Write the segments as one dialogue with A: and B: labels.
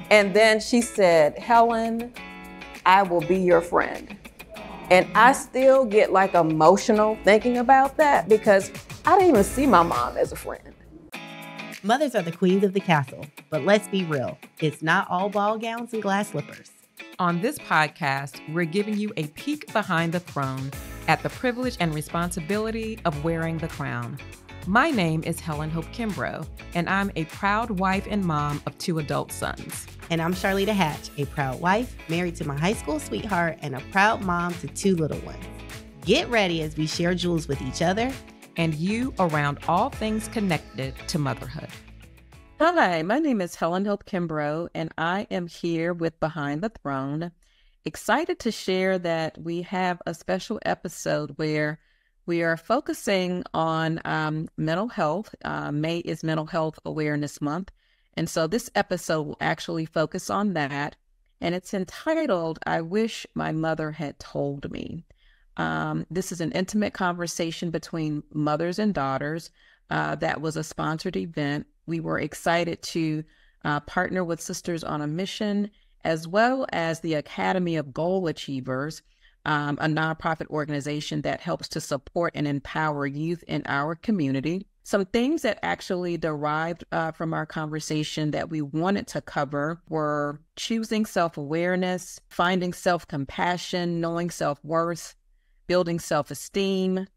A: And then she said, Helen, I will be your friend. And I still get like emotional thinking about that because I didn't even see my mom as a friend.
B: Mothers are the queens of the castle, but let's be real, it's not all ball gowns and glass slippers.
C: On this podcast, we're giving you a peek behind the throne at the privilege and responsibility of wearing the crown. My name is Helen Hope Kimbrough, and I'm a proud wife and mom of 2 adult sons.
B: And I'm Charlitta Hatch, a proud wife, married to my high school sweetheart, and a proud mom to 2 little ones. Get ready as we share jewels with each other
C: and you around all things connected to motherhood.
D: Hi, my name is Helen Hope Kimbrough, and I am here with Behind the Throne. Excited to share that we have a special episode where we are focusing on mental health. May is Mental Health Awareness Month. And so this episode will actually focus on that. And it's entitled, I Wish My Mother Had Told Me. This is an intimate conversation between mothers and daughters. That was a sponsored event. We were excited to partner with Sisters on a Mission, as well as the Academy of Goal Achievers, a nonprofit organization that helps to support and empower youth in our community. Some things that actually derived from our conversation that we wanted to cover were choosing self-awareness, finding self-compassion, knowing self-worth, building self-esteem,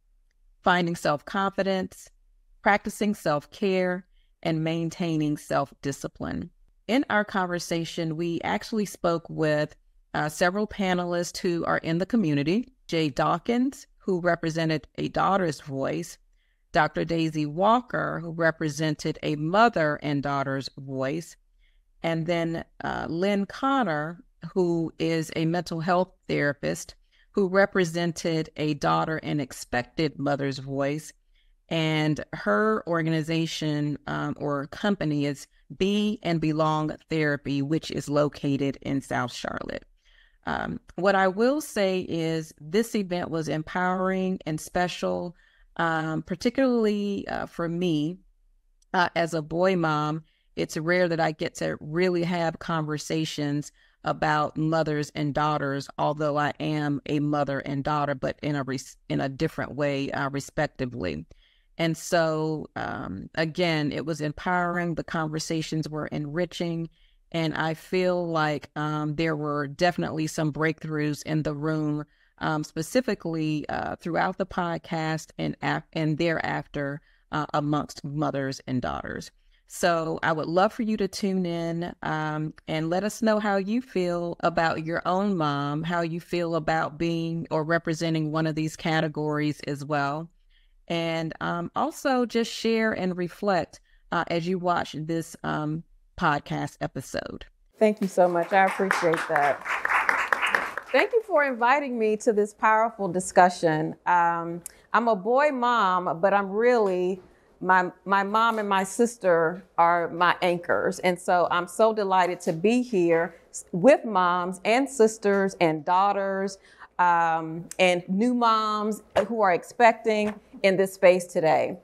D: finding self-confidence, practicing self-care, and maintaining self-discipline. In our conversation, we actually spoke with several panelists who are in the community. Jade Dawkins, who represented a daughter's voice, Dr. Daisy Walker, who represented a mother and daughter's voice, and then Lynn Connor, who is a mental health therapist, who represented a daughter and expected mother's voice. And her organization or company is Be and Belong Therapy, which is located in South Charlotte. What I will say is this event was empowering and special, particularly for me as a boy mom. It's rare that I get to really have conversations about mothers and daughters, although I am a mother and daughter, but in a different way, respectively. And so, again, it was empowering. The conversations were enriching. And I feel like there were definitely some breakthroughs in the room, specifically throughout the podcast and thereafter amongst mothers and daughters. So I would love for you to tune in and let us know how you feel about your own mom, how you feel about being or representing one of these categories as well. And also just share and reflect as you watch this podcast episode.
A: Thank you so much. I appreciate that. Thank you for inviting me to this powerful discussion. I'm a boy mom, but I'm really, my mom and my sister are my anchors. And so I'm so delighted to be here with moms and sisters and daughters and new moms who are expecting in this space today.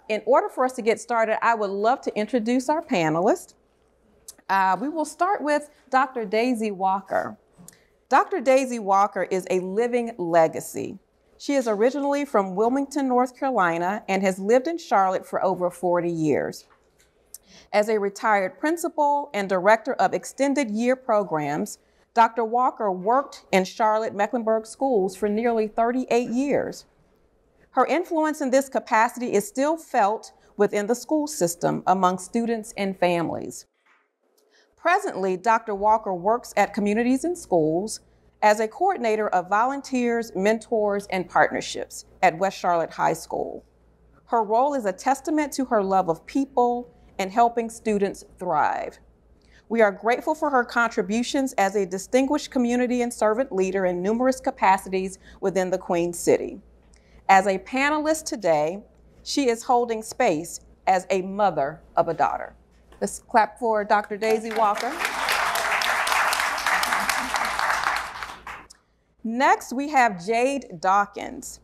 A: In order for us to get started, I would love to introduce our panelists. We will start with Dr. Daisy Walker. Dr. Daisy Walker is a living legacy. She is originally from Wilmington, North Carolina, and has lived in Charlotte for over 40 years. As a retired principal and director of extended year programs, Dr. Walker worked in Charlotte Mecklenburg schools for nearly 38 years. Her influence in this capacity is still felt within the school system among students and families. Presently, Dr. Walker works at Communities in Schools as a coordinator of volunteers, mentors, and partnerships at West Charlotte High School. Her role is a testament to her love of people and helping students thrive. We are grateful for her contributions as a distinguished community and servant leader in numerous capacities within the Queen City. As a panelist today, she is holding space as a mother of a daughter. Let's clap for Dr. Daisy Walker. Next, we have Jade Dawkins.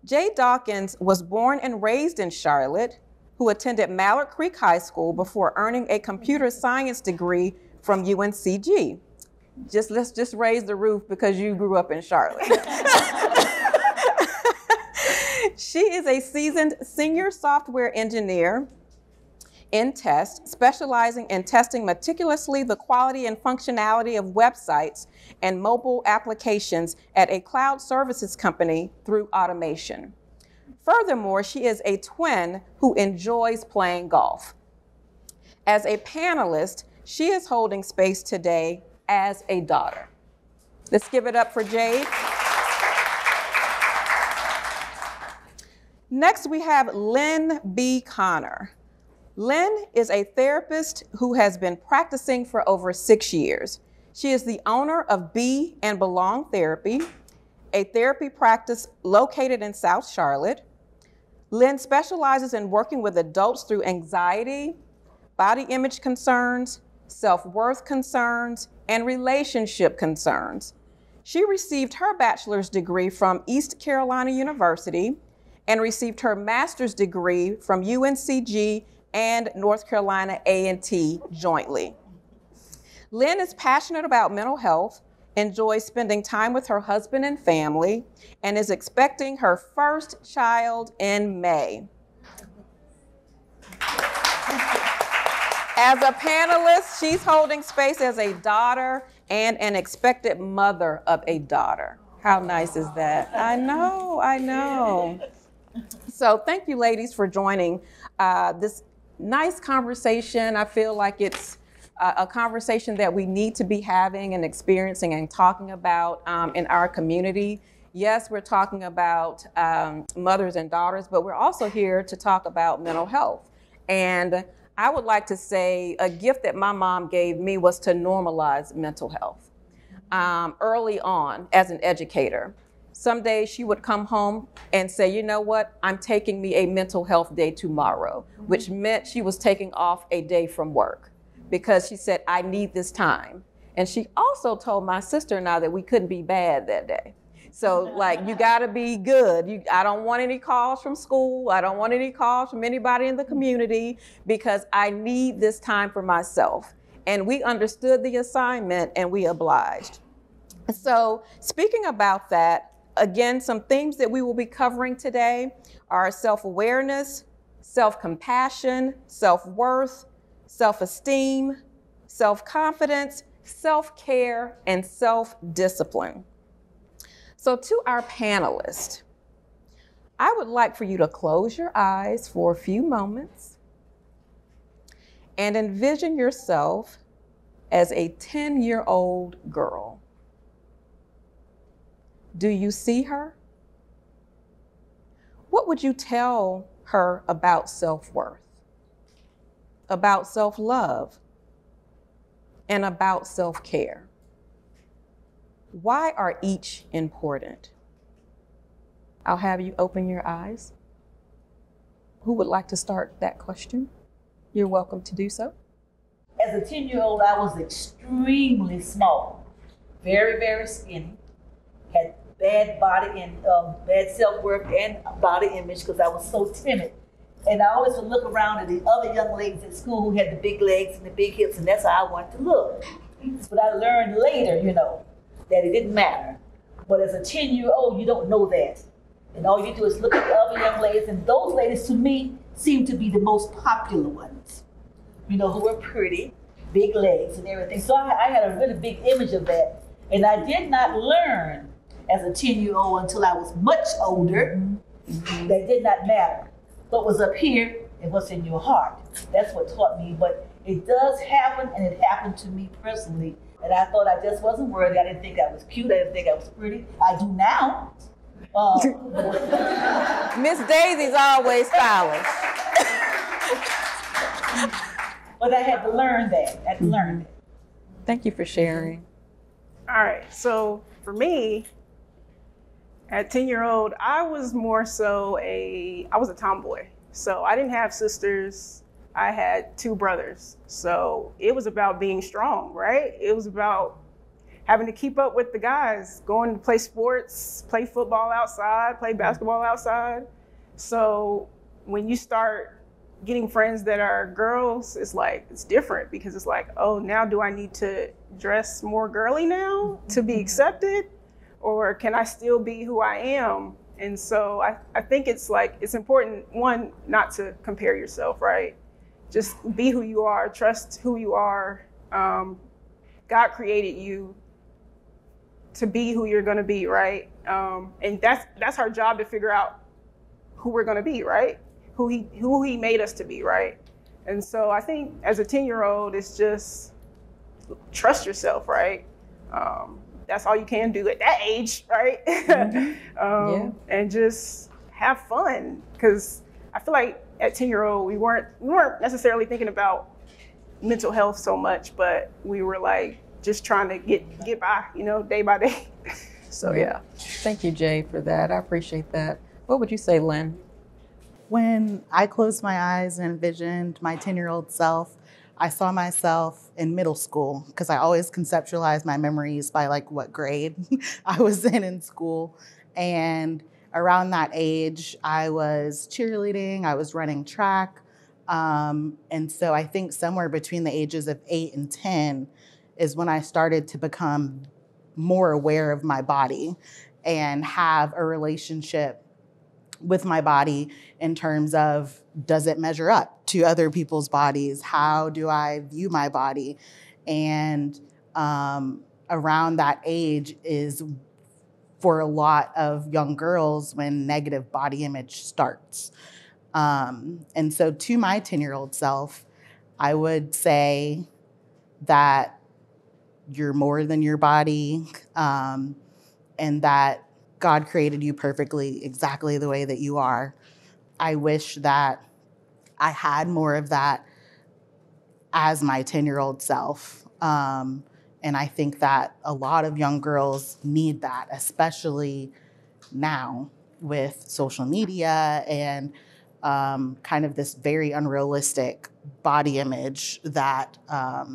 A: Jade Dawkins was born and raised in Charlotte, who attended Mallard Creek High School before earning a computer science degree from UNCG. Let's just raise the roof because you grew up in Charlotte. She is a seasoned senior software engineer in test, specializing in testing meticulously the quality and functionality of websites and mobile applications at a cloud services company through automation. Furthermore, she is a twin who enjoys playing golf. As a panelist, she is holding space today as a daughter. Let's give it up for Jade. Next, we have Lynn B. Connor. Lynn is a therapist who has been practicing for over 6 years. She is the owner of Be and Belong Therapy, a therapy practice located in South Charlotte. Lynn specializes in working with adults through anxiety, body image concerns, self-worth concerns, and relationship concerns. She received her bachelor's degree from East Carolina University and received her master's degree from UNCG and North Carolina A&T jointly. Lynn is passionate about mental health, enjoys spending time with her husband and family, and is expecting her first child in May. As a panelist, she's holding space as a daughter and an expected mother of a daughter. How nice is that? I know. So thank you, ladies, for joining this nice conversation. I feel like it's a conversation that we need to be having and experiencing and talking about in our community. Yes, we're talking about mothers and daughters, but we're also here to talk about mental health. And I would like to say a gift that my mom gave me was to normalize mental health early on as an educator. Some days she would come home and say, you know what, I'm taking me a mental health day tomorrow, which meant she was taking off a day from work because she said, I need this time. And she also told my sister and I that we couldn't be bad that day. So like, you gotta be good. I don't want any calls from school. I don't want any calls from anybody in the community because I need this time for myself. And we understood the assignment and we obliged. So speaking about that, again, some themes that we will be covering today are self-awareness, self-compassion, self-worth, self-esteem, self-confidence, self-care, and self-discipline. So to our panelists, I would like for you to close your eyes for a few moments and envision yourself as a 10-year-old girl. Do you see her? What would you tell her about self-worth, about self-love, and about self-care? Why are each important? I'll have you open your eyes. Who would like to start that question? You're welcome to do so.
E: As a 10-year-old, I was extremely small, very, very skinny, had bad body and bad self-worth and body image because I was so timid. And I always would look around at the other young ladies at school who had the big legs and the big hips, and that's how I wanted to look. But I learned later, that it didn't matter. But as a 10-year-old, you don't know that. And all you do is look at the other young ladies, and those ladies, to me, seem to be the most popular ones, who were pretty, big legs and everything. So I had a really big image of that. And I did not learn as a 10-year-old until I was much older. That did not matter. What was up here and what's in your heart. That's what taught me. But it does happen, and it happened to me personally. And I thought I just wasn't worthy. I didn't think I was cute. I didn't think I was pretty. I do now.
A: Miss Daisy's always stylish.
E: But I had to learn that.
A: Thank you for sharing.
F: All right, so for me, at 10-year-old, I was more so I was a tomboy. So I didn't have sisters. I had 2 brothers. So it was about being strong, right? It was about having to keep up with the guys, going to play sports, play football outside, play basketball outside. So when you start getting friends that are girls is like, it's different because it's like, oh, now do I need to dress more girly now to be accepted? Or can I still be who I am? And so I think it's like, it's important, one, not to compare yourself, right? Just be who you are, trust who you are. God created you to be who you're gonna be, right? And that's our job, to figure out who we're gonna be, right? Who he made us to be, right? And so I think as a 10-year-old, it's just trust yourself, right? That's all you can do at that age, right? And just have fun, because I feel like at 10-year-old we weren't necessarily thinking about mental health so much, but we were like just trying to get by, day by day. So yeah.
C: Thank you, Jade, for that. I appreciate that. What would you say, Lynn?
G: When I closed my eyes and envisioned my 10-year-old self, I saw myself in middle school, because I always conceptualized my memories by like what grade I was in school. And around that age, I was cheerleading, I was running track. And so I think somewhere between the ages of 8 and 10 is when I started to become more aware of my body and have a relationship with my body in terms of, does it measure up to other people's bodies? How do I view my body? And around that age is, for a lot of young girls, when negative body image starts. And so to my 10-year-old self, I would say that you're more than your body, and that God created you perfectly, exactly the way that you are. I wish that I had more of that as my 10-year-old self. And I think that a lot of young girls need that, especially now with social media and kind of this very unrealistic body image that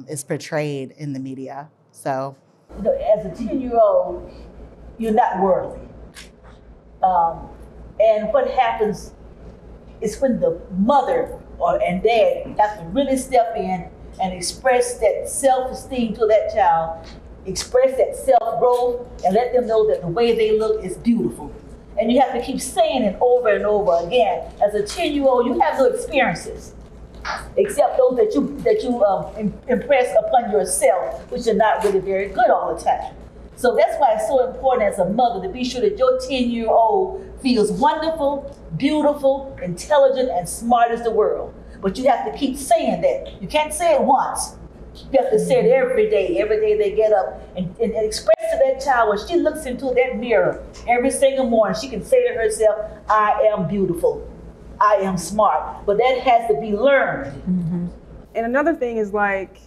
G: is portrayed in the media. So,
E: as a 10-year-old, you're not worthy. And what happens is when the mother and dad have to really step in and express that self-esteem to that child, express that self-growth, and let them know that the way they look is beautiful. And you have to keep saying it over and over again. As a 10-year-old, you have no experiences, except those that you impress upon yourself, which are not really very good all the time. So that's why it's so important as a mother to be sure that your 10-year-old feels wonderful, beautiful, intelligent, and smart as the world. But you have to keep saying that. You can't say it once. You have to say it every day they get up, and express to that child, when she looks into that mirror every single morning, she can say to herself, I am beautiful, I am smart. But that has to be learned.
F: Mm-hmm. And another thing is like,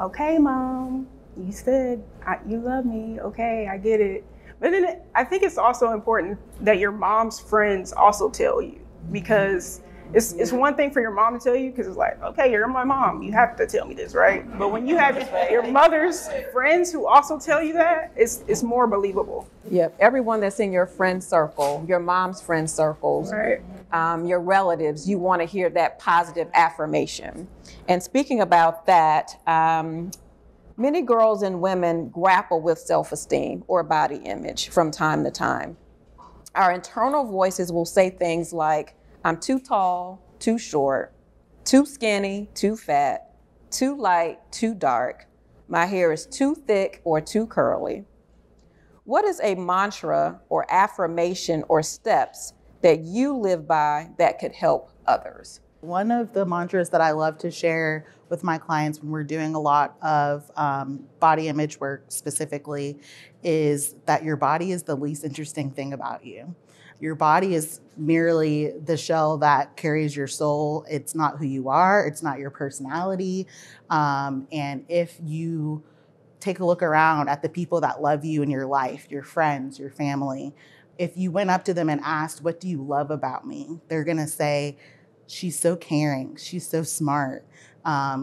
F: okay, Mom, you said you love me, okay, I get it. But then I think it's also important that your mom's friends also tell you, because it's one thing for your mom to tell you, because it's like, okay, you're my mom, you have to tell me this, right? But when you have your mother's friends who also tell you that, it's more believable.
A: Yep, everyone that's in your friend circle, your mom's friend circles,
F: right.
A: Your relatives, you want to hear that positive affirmation. And speaking about that, many girls and women grapple with self-esteem or body image from time to time. Our internal voices will say things like, I'm too tall, too short, too skinny, too fat, too light, too dark. My hair is too thick or too curly. What is a mantra or affirmation or steps that you live by that could help others?
G: One of the mantras that I love to share with my clients when we're doing a lot of body image work specifically is that your body is the least interesting thing about you. Your body is merely the shell that carries your soul. It's not who you are. It's not your personality. And if you take a look around at the people that love you in your life, your friends, your family, if you went up to them and asked, what do you love about me? They're going to say, she's so caring. She's so smart.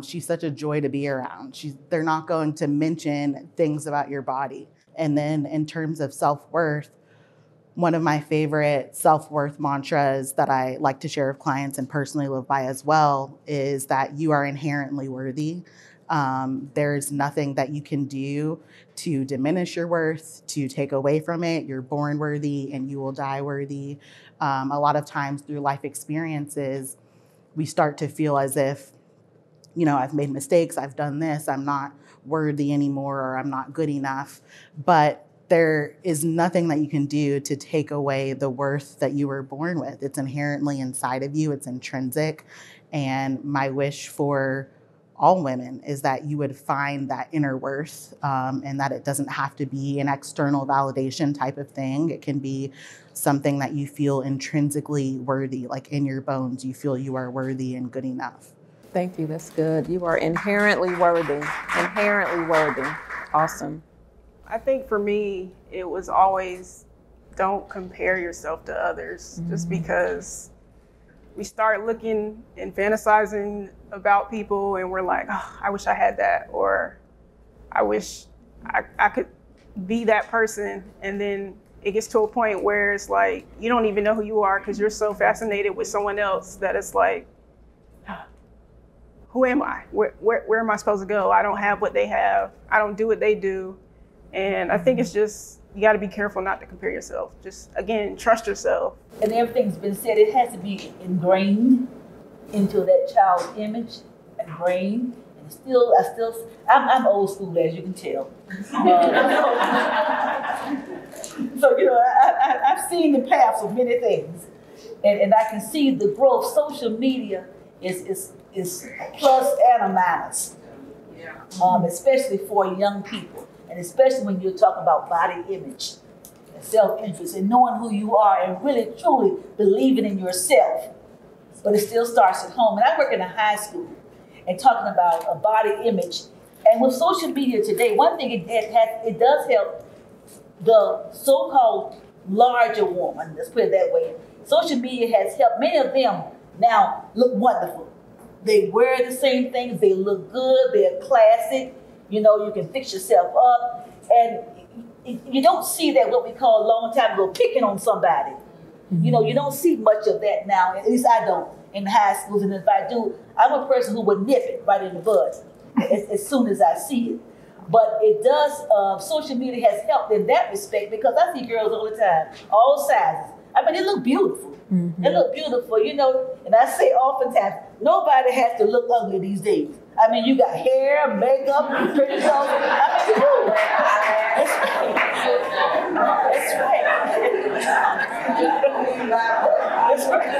G: She's such a joy to be around. They're not going to mention things about your body. And then in terms of self-worth, One of my favorite self-worth mantras that I like to share with clients and personally live by as well is that you are inherently worthy. There's nothing that you can do to diminish your worth, to take away from it. You're born worthy and you will die worthy. A lot of times through life experiences, we start to feel as if, I've made mistakes, I've done this, I'm not worthy anymore, or I'm not good enough. But there is nothing that you can do to take away the worth that you were born with. It's inherently inside of you, it's intrinsic. And my wish for all women is that you would find that inner worth, and that it doesn't have to be an external validation type of thing. It can be something that you feel intrinsically worthy, like in your bones, you feel you are worthy and good enough.
A: Thank you. That's good. You are inherently worthy. Inherently worthy. Awesome.
F: I think for me, it was always don't compare yourself to others, just because we start looking and fantasizing about people and we're like, oh, I wish I had that, or I wish I could be that person. And then it gets to a point where it's like, you don't even know who you are because you're so fascinated with someone else that it's like, who am I? Where am I supposed to go? I don't have what they have. I don't do what they do. And I think it's just, you got to be careful not to compare yourself. Just, again, trust yourself.
E: And everything's been said, it has to be ingrained into that child's image, ingrained. And I'm old school, as you can tell. So, I've seen the paths of many things. And I can see the growth. Social media is plus and a minus, especially for young people. And especially when you're talking about body image and self-interest and knowing who you are and really, truly believing in yourself. But it still starts at home. And I work in a high school and talking about a body image. And with social media today, one thing it does help the so-called larger woman, let's put it that way. Social media has helped many of them now look wonderful. They wear the same things, they look good, they're classic. You can fix yourself up. And you don't see that, what we call a long time ago, picking on somebody. You don't see much of that now. At least I don't in high schools. And if I do, I'm a person who would nip it right in the bud as soon as I see it. But it does, social media has helped in that respect because I see girls all the time, all sizes. I mean, they look beautiful. They look beautiful, and I say oftentimes, nobody has to look ugly these days. I mean, you got hair, makeup, pretty clothes. I mean, cool. That's right.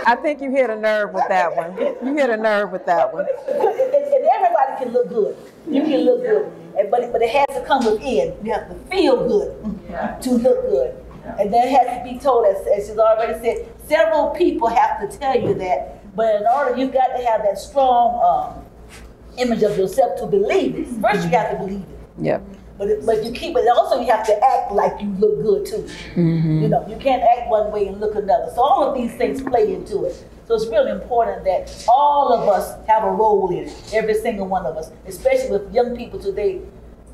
A: I think you hit a nerve with that one. You hit a nerve with that one.
E: And everybody can look good. You can look good. But it has to come within. You have to feel good to look good. And that has to be told, as she's already said, several people have to tell you that. But in order, you've got to have that strong image of yourself to believe it. First, you have to believe it.
A: Yep.
E: But you keep it. Also, you have to act like you look good too. You can't act one way and look another. So all of these things play into it. So it's really important that all of us have a role in it. Every single one of us, especially with young people today.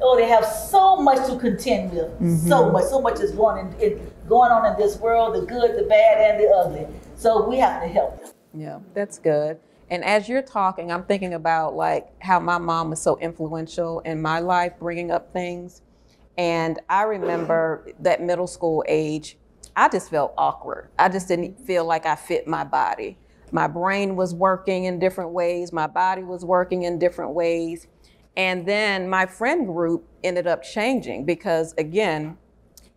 E: Oh, they have so much to contend with. So much is going on in this world, the good, the bad, and the ugly. So we have to help them.
A: Yeah, that's good. And as you're talking, I'm thinking about like how my mom was so influential in my life, bringing up things. And I remember that middle school age, I just felt awkward. I just didn't feel like I fit my body. My brain was working in different ways. My body was working in different ways. And then my friend group ended up changing because, again,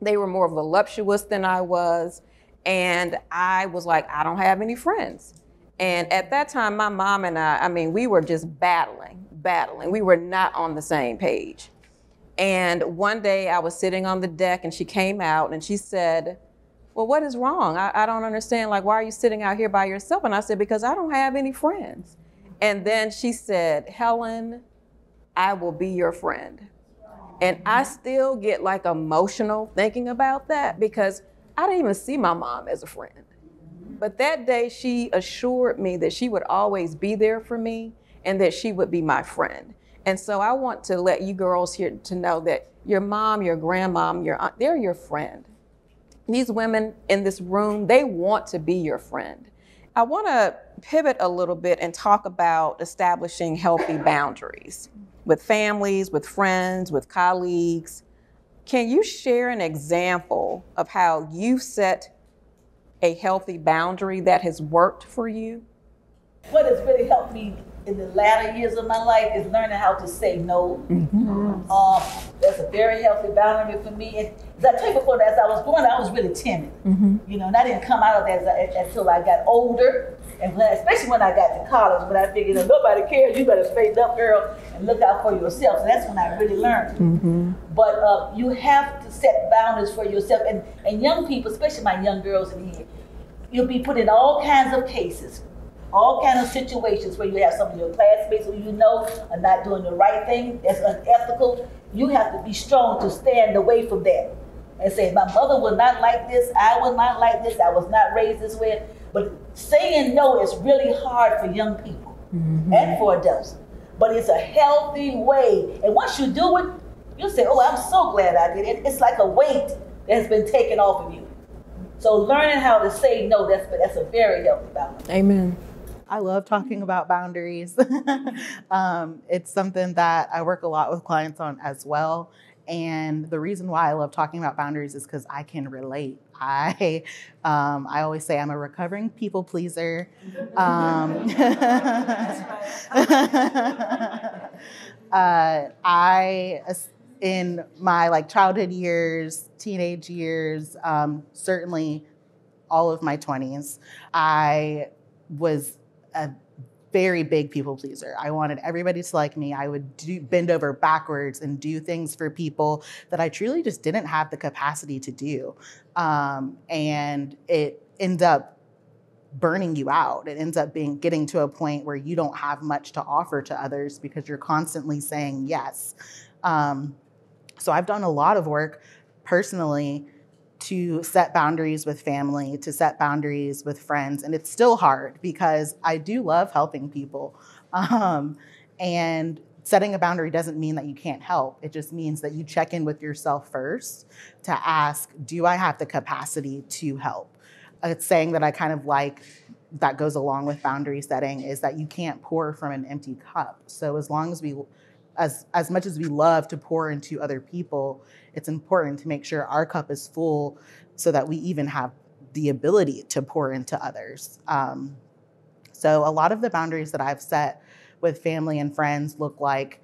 A: they were more voluptuous than I was. And I was like, I don't have any friends. And at that time, my mom and I mean, we were just battling. We were not on the same page. And one day I was sitting on the deck and she came out and she said, well, what is wrong? I don't understand. Like, why are you sitting out here by yourself? And I said, because I don't have any friends. And then she said, Helen, I will be your friend. And I still get like emotional thinking about that because I didn't even see my mom as a friend. But that day she assured me that she would always be there for me and that she would be my friend. And so I want to let you girls here to know that your mom, your grandmom, your aunt, they're your friend. These women in this room, they want to be your friend. I want to pivot a little bit and talk about establishing healthy boundaries with families, with friends, with colleagues. Can you share an example of how you've set a healthy boundary that has worked for you?
E: What has really helped me in the latter years of my life is learning how to say no. That's a very healthy boundary for me. And as I told you before, as I was growing up, I was really timid. You know, and I didn't come out of that until I got older. And especially when I got to college, when I figured, nobody cares, you better straighten up, girl, and look out for yourself. So that's when I really learned. But you have to set boundaries for yourself. And young people, especially my young girls in here, you'll be put in all kinds of cases, all kinds of situations where you have some of your classmates who you know are not doing the right thing, that's unethical. You have to be strong to stand away from that and say, my mother would not like this, I would not like this, I was not raised this way. But saying no is really hard for young people and for adults. But it's a healthy way. And once you do it, you'll say, oh, I'm so glad I did it. It's like a weight that has been taken off of you. So learning how to say no, that's a very healthy balance.
A: Amen.
G: I love talking about boundaries. It's something that I work a lot with clients on as well. And the reason why I love talking about boundaries is because I can relate. I always say I'm a recovering people pleaser. In my childhood years, teenage years, certainly all of my 20s, I was a very big people pleaser. I wanted everybody to like me. I would bend over backwards and do things for people that I truly just didn't have the capacity to do. And it ends up burning you out. It ends up getting to a point where you don't have much to offer to others because you're constantly saying yes. So I've done a lot of work personally to set boundaries with family, to set boundaries with friends. And it's still hard because I do love helping people. And setting a boundary doesn't mean that you can't help. It just means that you check in with yourself first to ask, do I have the capacity to help? It's saying that I kind of like that goes along with boundary setting is that you can't pour from an empty cup. So as long as as much as we love to pour into other people, it's important to make sure our cup is full so that we even have the ability to pour into others. So a lot of the boundaries that I've set with family and friends look like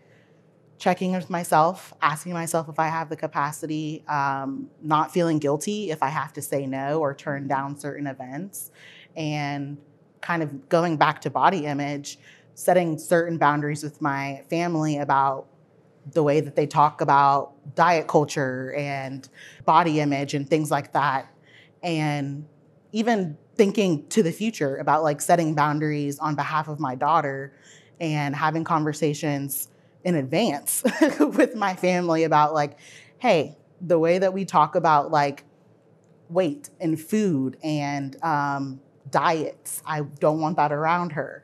G: checking with myself, asking myself if I have the capacity, not feeling guilty if I have to say no or turn down certain events, and kind of going back to body image, setting certain boundaries with my family about the way that they talk about diet culture and body image and things like that. And even thinking to the future about setting boundaries on behalf of my daughter and having conversations in advance with my family about hey, the way that we talk about weight and food and diets, I don't want that around her.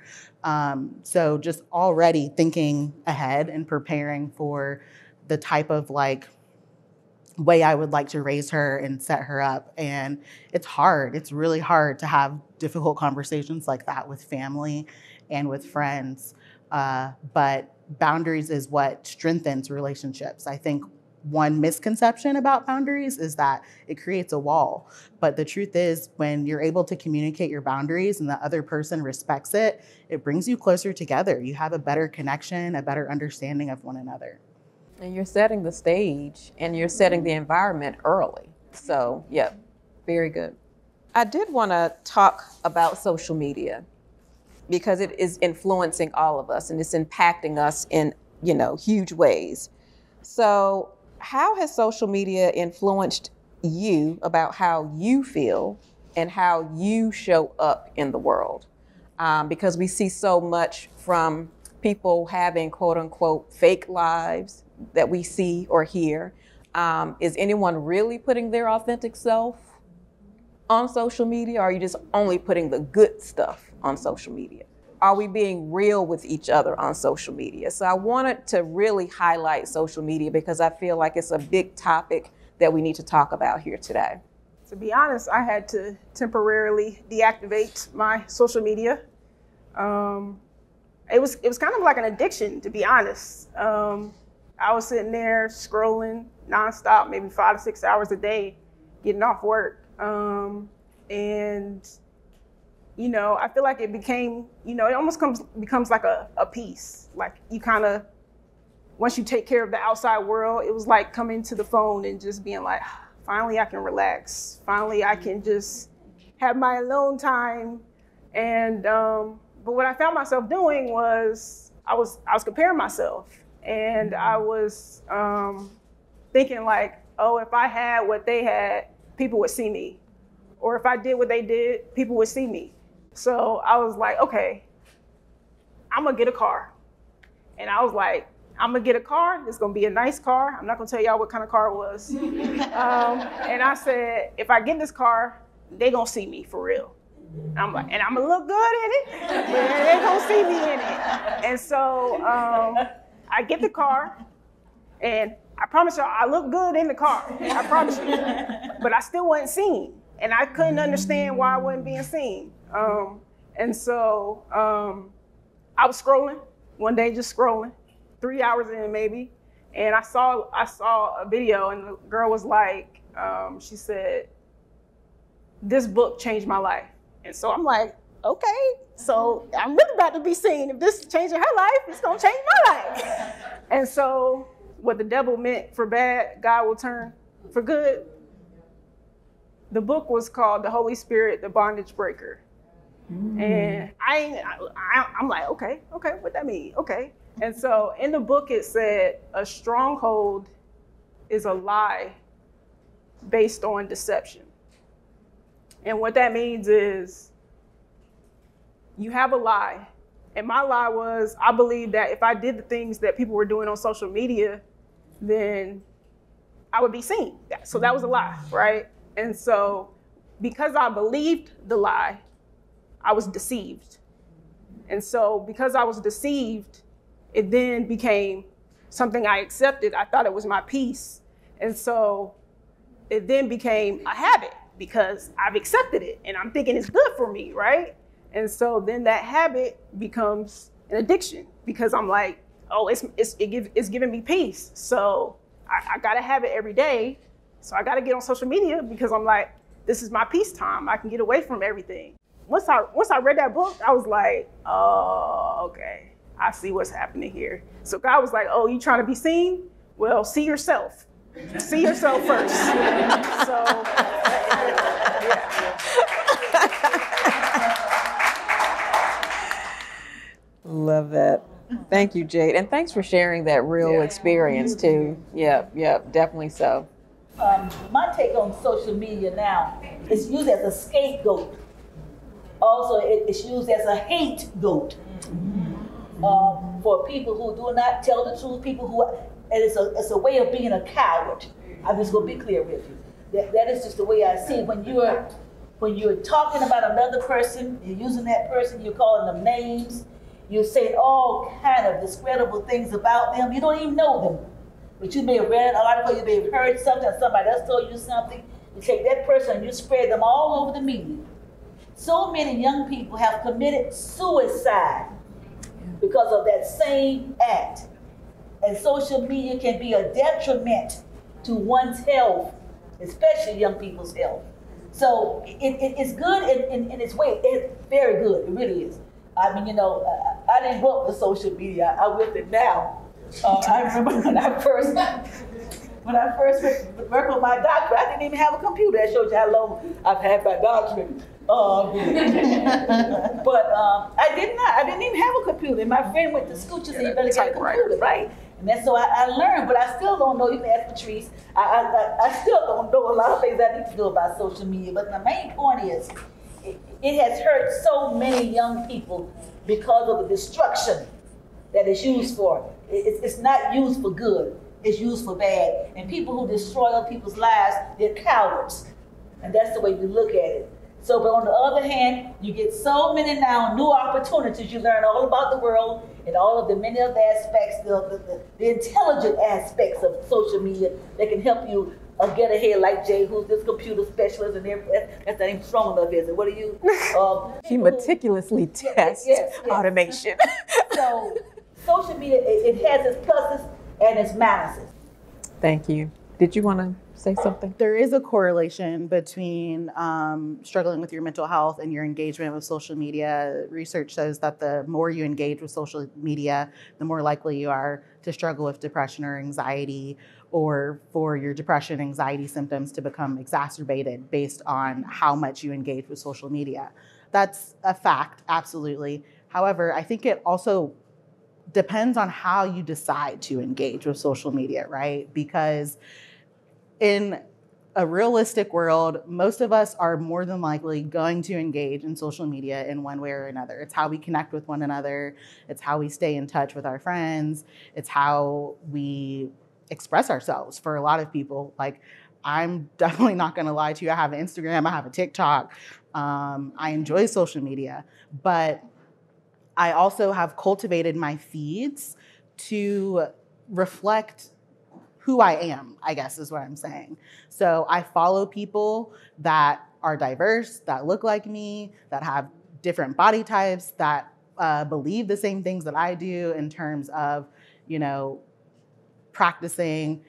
G: So just already thinking ahead and preparing for the type of way I would like to raise her and set her up. And it's hard. It's really hard to have difficult conversations like that with family and with friends. But boundaries is what strengthens relationships. I think one misconception about boundaries is that it creates a wall. But the truth is, when you're able to communicate your boundaries and the other person respects it, it brings you closer together. You have a better connection, a better understanding of one another.
A: And you're setting the stage and you're setting the environment early. So, yeah, very good. I did want to talk about social media because it is influencing all of us and it's impacting us in, huge ways. So, how has social media influenced you about how you feel and how you show up in the world? Because we see so much from people having quote unquote fake lives that we see or hear. Is anyone really putting their authentic self on social media, or are you just only putting the good stuff on social media? are we being real with each other on social media? So I wanted to really highlight social media because I feel like it's a big topic that we need to talk about here today.
F: To be honest, I had to temporarily deactivate my social media. It was kind of like an addiction, to be honest. I was sitting there scrolling nonstop, maybe 5 to 6 hours a day, getting off work. And, you know, I feel like it became, you know, it almost becomes like a piece. Like you kind of, once you take care of the outside world, it was like coming to the phone and just being like, finally I can relax. Finally I can just have my alone time. And, but what I found myself doing was I was comparing myself, and I was thinking like, oh, if I had what they had, people would see me. Or if I did what they did, people would see me. So I was like, okay, I'm gonna get a car. And I was like, I'm gonna get a car. It's gonna be a nice car. I'm not gonna tell y'all what kind of car it was. And I said, if I get this car, they gonna see me for real. I'm like, and I'm gonna look good in it, but they gonna see me in it. And so I get the car, and I promise y'all, I look good in the car. I promise you. But I still wasn't seen, and I couldn't understand why I wasn't being seen. And so I was scrolling one day, just scrolling, 3 hours in maybe, and I saw a video, and the girl was like, she said, "This book changed my life." And so I'm like, okay, so I'm really about to be seen. If this is changing her life, it's gonna change my life. And so what the devil meant for bad, God will turn for good. The book was called The Holy Spirit, the Bondage Breaker. And I'm like, okay, what that mean? Okay. And so in the book it said, a stronghold is a lie based on deception. And what that means is you have a lie. And my lie was, I believed that if I did the things that people were doing on social media, then I would be seen. So that was a lie, right? And so because I believed the lie, I was deceived. And so because I was deceived, it then became something I accepted. I thought it was my peace. And so it then became a habit, because I've accepted it and I'm thinking it's good for me, right? And so then that habit becomes an addiction, because I'm like, oh, it's giving me peace. So I gotta have it every day. So I gotta get on social media, because I'm like, this is my peace time. I can get away from everything. Once I read that book, I was like, oh, okay, I see what's happening here. So God was like, oh, you trying to be seen? Well, see yourself. See yourself first. So, yeah.
A: Love that. Thank you, Jade. And thanks for sharing that real experience too. Yep, definitely so.
E: My take on social media now, it's used as a scapegoat. Also, it's used as a hate goat for people who do not tell the truth, people who, and it's a way of being a coward. I'm just gonna be clear with you. That is just the way I see it. When you're talking about another person, you're using that person, you're calling them names, you're saying all kind of discreditable things about them. You don't even know them, but you may have read an article, you may have heard something, or somebody else told you something. You take that person and you spread them all over the media. So many young people have committed suicide because of that same act. And social media can be a detriment to one's health, especially young people's health. So it's good in its way. It's very good, it really is. I mean, I didn't grow up with social media. I'm with it now. I remember when I first worked with my doctor, I didn't even have a computer. That shows you how long I've had my doctorate. But I didn't even have a computer. And my friend went to school, she said, you better get a computer, right? And that's so I learned, but I still don't know. You can ask Patrice. I still don't know a lot of things I need to know about social media. But the main point is, it has hurt so many young people because of the destruction that it's used for. It's not used for good. It's used for bad. And people who destroy other people's lives, they're cowards. And that's the way you look at it. So, but on the other hand, you get so many now new opportunities. You learn all about the world and all of the many of the aspects, the intelligent aspects of social media that can help you get ahead, like Jay, who's this computer specialist, and that's not even strong enough, is it? What are you?
A: She meticulously tests automation.
E: So social media, it has its pluses and its minuses.
A: Thank you. Did you want to say something?
G: There is a correlation between struggling with your mental health and your engagement with social media. Research shows that the more you engage with social media, the more likely you are to struggle with depression or anxiety, or for your depression, anxiety symptoms to become exacerbated based on how much you engage with social media. That's a fact, absolutely. However, I think it also depends on how you decide to engage with social media, right? Because in a realistic world, most of us are more than likely going to engage in social media in one way or another. It's how we connect with one another. It's how we stay in touch with our friends. It's how we express ourselves for a lot of people. Like, I'm definitely not going to lie to you. I have an Instagram. I have a TikTok. I enjoy social media, but I also have cultivated my feeds to reflect who I am, I guess is what I'm saying. So I follow people that are diverse, that look like me, that have different body types, that believe the same things that I do in terms of, practicing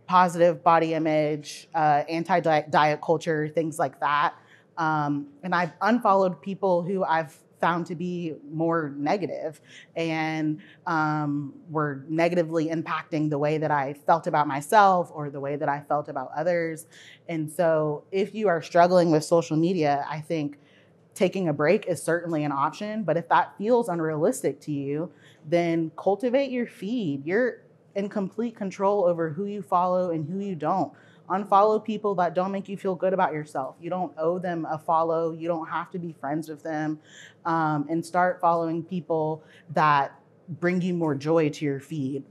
G: positive body image, anti-diet culture, things like that. And I've unfollowed people who I've found to be more negative and were negatively impacting the way that I felt about myself or the way that I felt about others. And so if you are struggling with social media, I think taking a break is certainly an option. But if that feels unrealistic to you, then cultivate your feed. You're in complete control over who you follow and who you don't. Unfollow people that don't make you feel good about yourself. You don't owe them a follow. You don't have to be friends with them. And start following people that bring you more joy to your feed.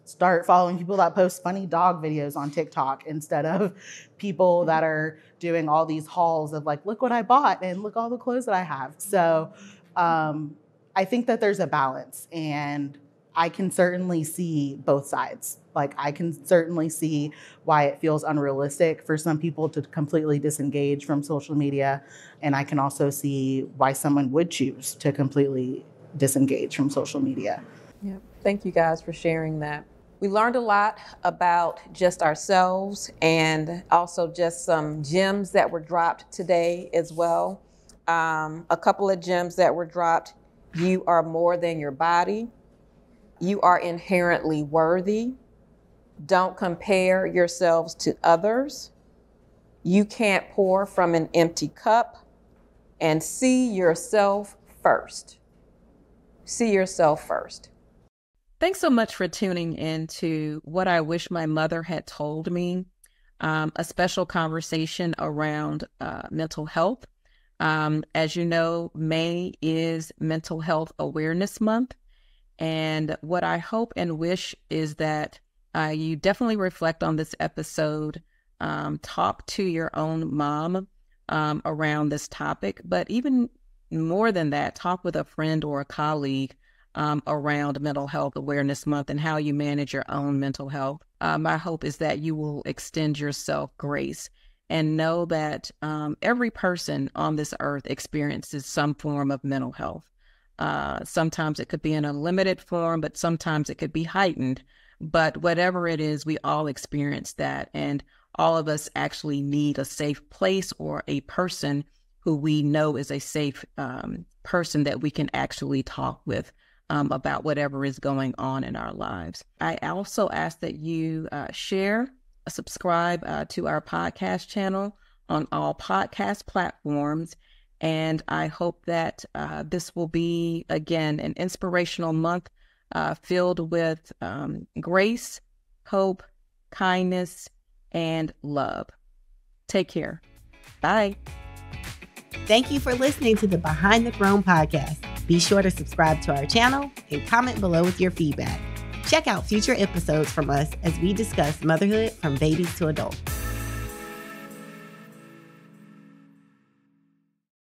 G: Start following people that post funny dog videos on TikTok instead of people that are doing all these hauls of like, look what I bought and look all the clothes that I have. So I think that there's a balance, and I can certainly see both sides. Like, I can certainly see why it feels unrealistic for some people to completely disengage from social media. And I can also see why someone would choose to completely disengage from social media.
A: Yeah. Thank you guys for sharing that. We learned a lot about just ourselves and also just some gems that were dropped today as well. A couple of gems that were dropped. You are more than your body. You are inherently worthy. Don't compare yourselves to others. You can't pour from an empty cup. And see yourself first. See yourself first.
D: Thanks so much for tuning in to What I Wish My Mother Had Told Me, a special conversation around mental health. As you know, May is Mental Health Awareness Month. And what I hope and wish is that you definitely reflect on this episode, talk to your own mom around this topic, but even more than that, talk with a friend or a colleague around Mental Health Awareness Month and how you manage your own mental health. My hope is that you will extend yourself grace and know that every person on this earth experiences some form of mental health. Sometimes it could be in a limited form, but sometimes it could be heightened. But whatever it is, we all experience that. And all of us actually need a safe place or a person who we know is a safe person that we can actually talk with about whatever is going on in our lives. I also ask that you share, subscribe to our podcast channel on all podcast platforms. And I hope that this will be, again, an inspirational month filled with grace, hope, kindness, and love. Take care. Bye.
B: Thank you for listening to the Behind the Throne podcast. Be sure to subscribe to our channel and comment below with your feedback. Check out future episodes from us as we discuss motherhood from babies to adults.